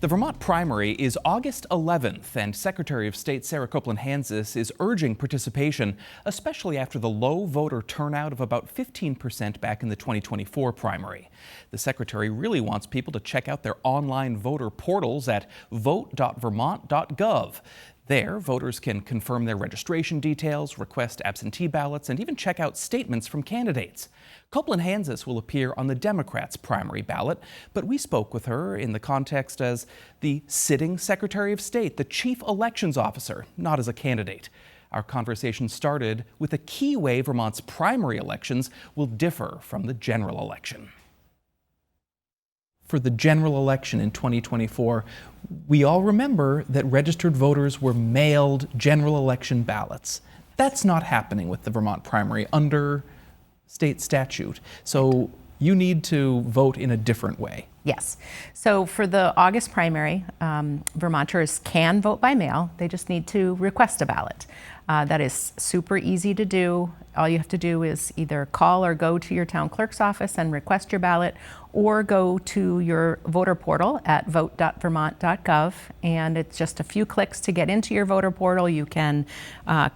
The Vermont primary is August 11th, and Secretary of State Sarah Copeland Hanzas is urging participation, especially after the low voter turnout of about 15% back in the 2024 primary. The Secretary really wants people to check out their online voter portals at vote.vermont.gov. There, voters can confirm their registration details, request absentee ballots, and even check out statements from candidates. Copeland Hanzas will appear on the Democrats' primary ballot, but we spoke with her in the context as the sitting Secretary of State, the Chief Elections Officer, not as a candidate. Our conversation started with a key way Vermont's primary elections will differ from the general election. For the general election in 2024, we all remember that registered voters were mailed general election ballots. That's not happening with the Vermont primary under state statute. So you need to vote in a different way. Yes. So for the August primary, Vermonters can vote by mail. They just need to request a ballot. That is super easy to do. All you have to do is either call or go to your town clerk's office and request your ballot, or go to your voter portal at vote.vermont.gov, and it's just a few clicks to get into your voter portal. You can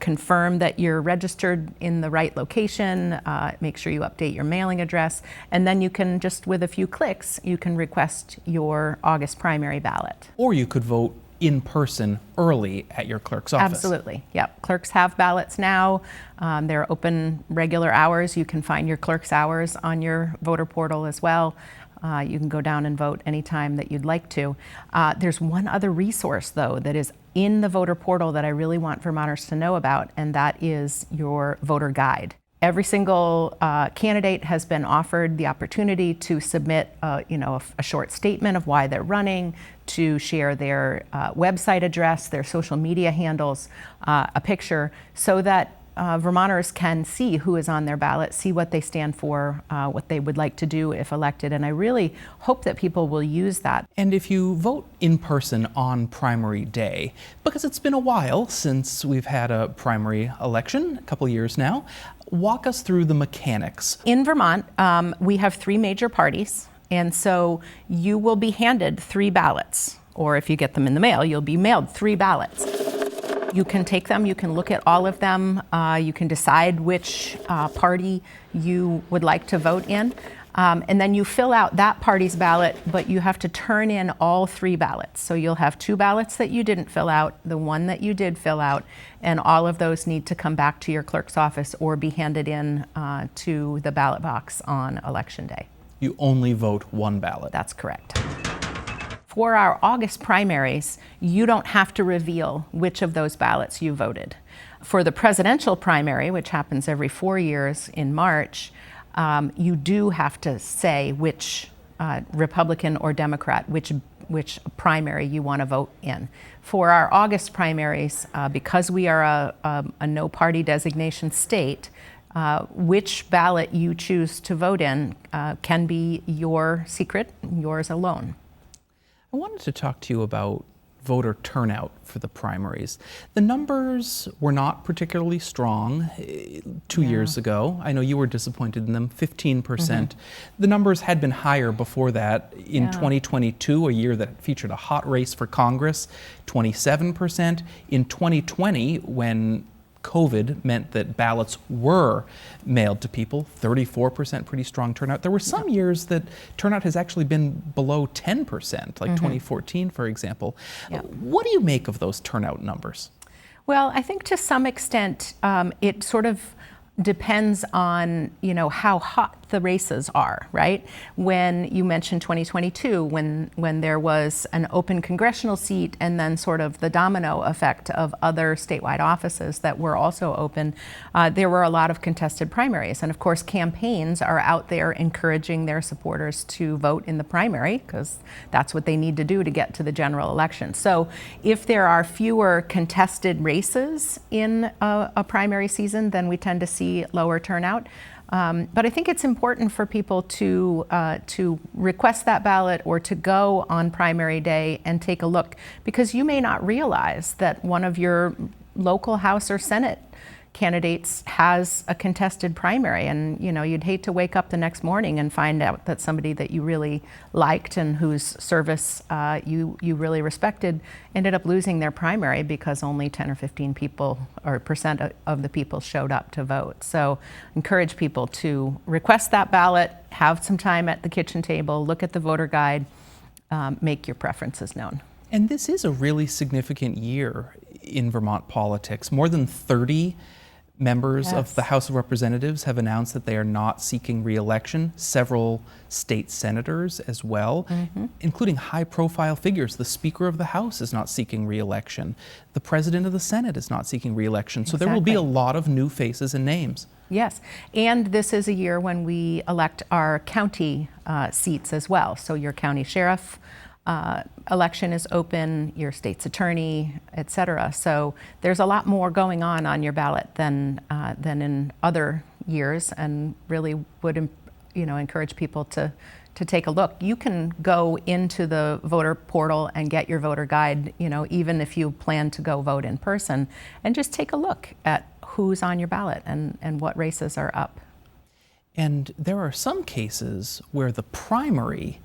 confirm that you're registered in the right location, make sure you update your mailing address, and then you can just, with a few clicks, you can request your August primary ballot. Or you could vote in person early at your clerk's office. Absolutely. Yep. Clerks have ballots now. They're open regular hours. You can find your clerk's hours on your voter portal as well. You can go down and vote anytime that you'd like to. There's one other resource, though, that is in the voter portal that I really want Vermonters to know about, and that is your voter guide. Every single candidate has been offered the opportunity to submit a short statement of why they're running, to share their website address, their social media handles, a picture, so that Vermonters can see who is on their ballot, see what they stand for, what they would like to do if elected. And I really hope that people will use that. And if you vote in person on primary day, because it's been a while since we've had a primary election, a couple years now, walk us through the mechanics. In Vermont, we have three major parties, and so you will be handed 3 ballots, or if you get them in the mail, you'll be mailed 3 ballots. You can take them, you can look at all of them, you can decide which party you would like to vote in, and then you fill out that party's ballot, but you have to turn in all 3 ballots. So you'll have 2 ballots that you didn't fill out, the one that you did fill out, and all of those need to come back to your clerk's office or be handed in to the ballot box on Election Day. You only vote 1 ballot. That's correct. For our August primaries, you don't have to reveal which of those ballots you voted. For the presidential primary, which happens every 4 years in March, you do have to say which Republican or Democrat, which primary you want to vote in. For our August primaries, because we are a no party designation state, which ballot you choose to vote in can be your secret, yours alone. I wanted to talk to you about voter turnout for the primaries. The numbers were not particularly strong 2 years ago. I know you were disappointed in them, 15%. The numbers had been higher before that. In 2022, a year that featured a hot race for Congress, 27%. In 2020, when COVID meant that ballots were mailed to people, 34%, pretty strong turnout. There were some years that turnout has actually been below 10%, like 2014, for example. What do you make of those turnout numbers? Well, I think to some extent it sort of depends on, how hot the races are, right? When you mentioned 2022, when there was an open congressional seat and then sort of the domino effect of other statewide offices that were also open, there were a lot of contested primaries. And of course, campaigns are out there encouraging their supporters to vote in the primary, because that's what they need to do to get to the general election. So if there are fewer contested races in a primary season, then we tend to see lower turnout. But I think it's important for people to request that ballot or to go on primary day and take a look, because you may not realize that one of your local House or Senate candidates has a contested primary, and you'd hate to wake up the next morning and find out that somebody that you really liked and whose service you really respected ended up losing their primary because only 10 or 15 people or percent of the people showed up to vote. So encourage people to request that ballot, have some time at the kitchen table, look at the voter guide, make your preferences known. And this is a really significant year in Vermont politics. More than 30 members of the House of Representatives have announced that they are not seeking re-election. Several state senators as well, including high-profile figures. The Speaker of the House is not seeking re-election. The President of the Senate is not seeking re-election. So there will be a lot of new faces and names. Yes, and this is a year when we elect our county seats as well. So your county sheriff election is open, your state's attorney, et cetera. So there's a lot more going on your ballot than in other years, and really would encourage people to take a look. You can go into the voter portal and get your voter guide, even if you plan to go vote in person, and just take a look at who's on your ballot and what races are up. And there are some cases where the primary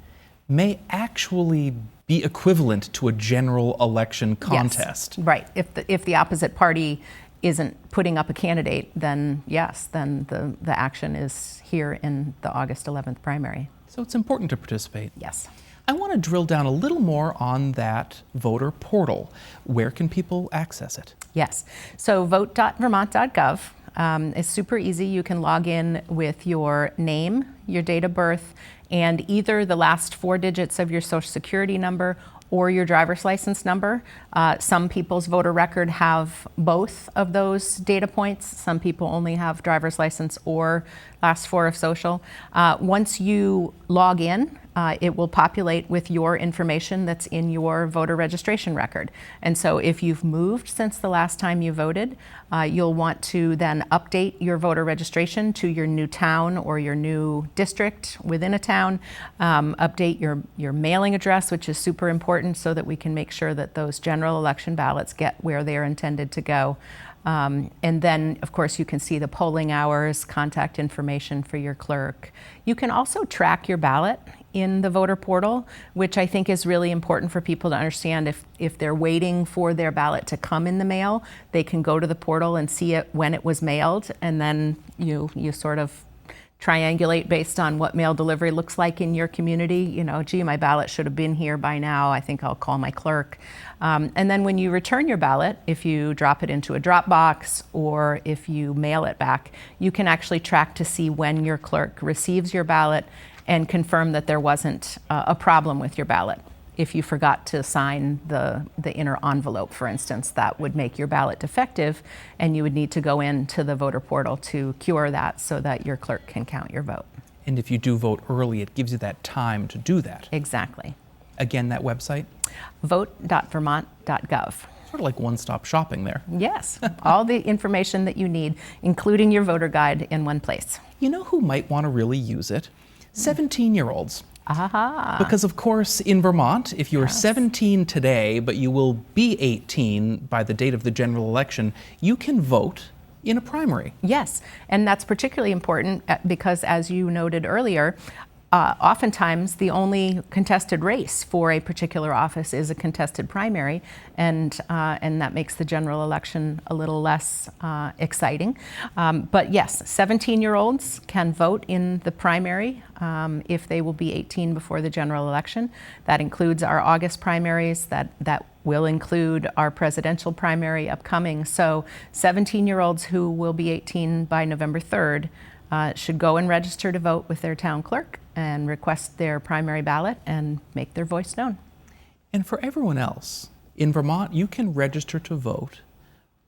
may actually be equivalent to a general election contest. Yes, right. If the opposite party isn't putting up a candidate, then yes, then the action is here in the August 11th primary. So it's important to participate. Yes. I want to drill down a little more on that voter portal. Where can people access it? Yes. So vote.vermont.gov is super easy. You can log in with your name, your date of birth, and either the last 4 digits of your Social Security number or your driver's license number. Some people's voter record have both of those data points. Some people only have driver's license or last 4 of social. Once you log in, it will populate with your information that's in your voter registration record. And so if you've moved since the last time you voted, you'll want to then update your voter registration to your new town or your new district within a town, update your mailing address, which is super important so that we can make sure that those general election ballots get where they're intended to go. And then, of course, you can see the polling hours, contact information for your clerk. You can also track your ballot in the voter portal, which I think is really important for people to understand. If they're waiting for their ballot to come in the mail, they can go to the portal and see it when it was mailed, and then you sort of triangulate based on what mail delivery looks like in your community. Gee, my ballot should have been here by now. I think I'll call my clerk. And then when you return your ballot, if you drop it into a drop box or if you mail it back, you can actually track to see when your clerk receives your ballot and confirm that there wasn't a problem with your ballot. If you forgot to sign the inner envelope, for instance, that would make your ballot defective, and you would need to go into the voter portal to cure that so that your clerk can count your vote. And if you do vote early, it gives you that time to do that. Exactly. Again, that website? vote.vermont.gov. Sort of like one-stop shopping there. Yes, all the information that you need, including your voter guide, in one place. You know who might want to really use it? 17-year-olds. Aha. Because, of course, in Vermont, if you're 17 today, but you will be 18 by the date of the general election, you can vote in a primary. Yes, and that's particularly important because, as you noted earlier, oftentimes the only contested race for a particular office is a contested primary, and that makes the general election a little less exciting. But yes, 17-year-olds can vote in the primary if they will be 18 before the general election. That includes our August primaries, that will include our presidential primary upcoming. So 17-year-olds who will be 18 by November 3rd should go and register to vote with their town clerk and request their primary ballot and make their voice known. And for everyone else, in Vermont, you can register to vote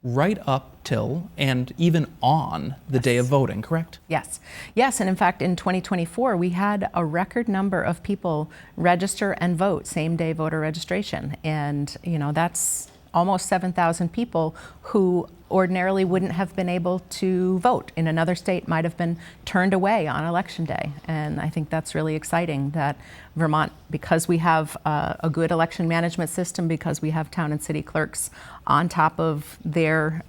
right up till and even on the day of voting, correct? Yes. Yes, and in fact, in 2024, we had a record number of people register and vote same-day voter registration. And, that's almost 7,000 people who ordinarily wouldn't have been able to vote in another state, might have been turned away on election day. And I think that's really exciting that Vermont, because we have a good election management system, because we have town and city clerks on top of their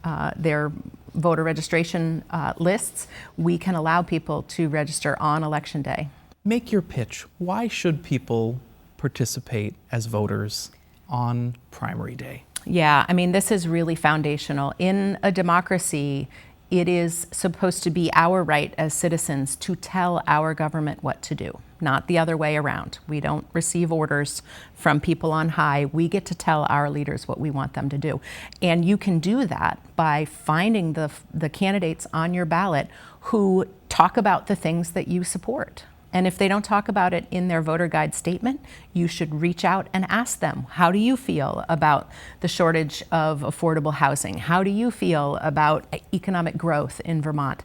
voter registration lists, we can allow people to register on Election Day. Make your pitch. Why should people participate as voters on primary day? Yeah, I mean, this is really foundational. In a democracy, it is supposed to be our right as citizens to tell our government what to do, not the other way around. We don't receive orders from people on high. We get to tell our leaders what we want them to do. And you can do that by finding the candidates on your ballot who talk about the things that you support. And if they don't talk about it in their voter guide statement, you should reach out and ask them, how do you feel about the shortage of affordable housing? How do you feel about economic growth in Vermont?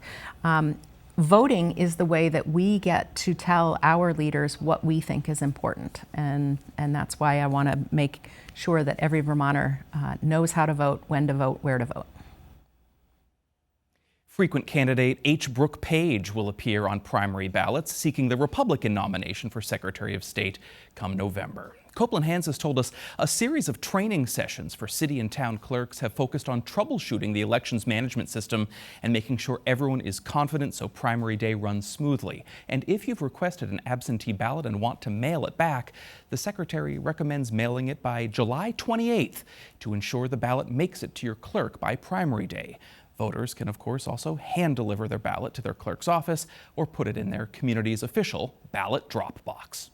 Voting is the way that we get to tell our leaders what we think is important. And that's why I want to make sure that every Vermonter knows how to vote, when to vote, where to vote. Frequent candidate H. Brooke Page will appear on primary ballots seeking the Republican nomination for Secretary of State come November. Copeland Hanzas told us a series of training sessions for city and town clerks have focused on troubleshooting the elections management system and making sure everyone is confident so primary day runs smoothly. And if you've requested an absentee ballot and want to mail it back, the Secretary recommends mailing it by July 28th to ensure the ballot makes it to your clerk by primary day. Voters can, of course, also hand-deliver their ballot to their clerk's office or put it in their community's official ballot drop box.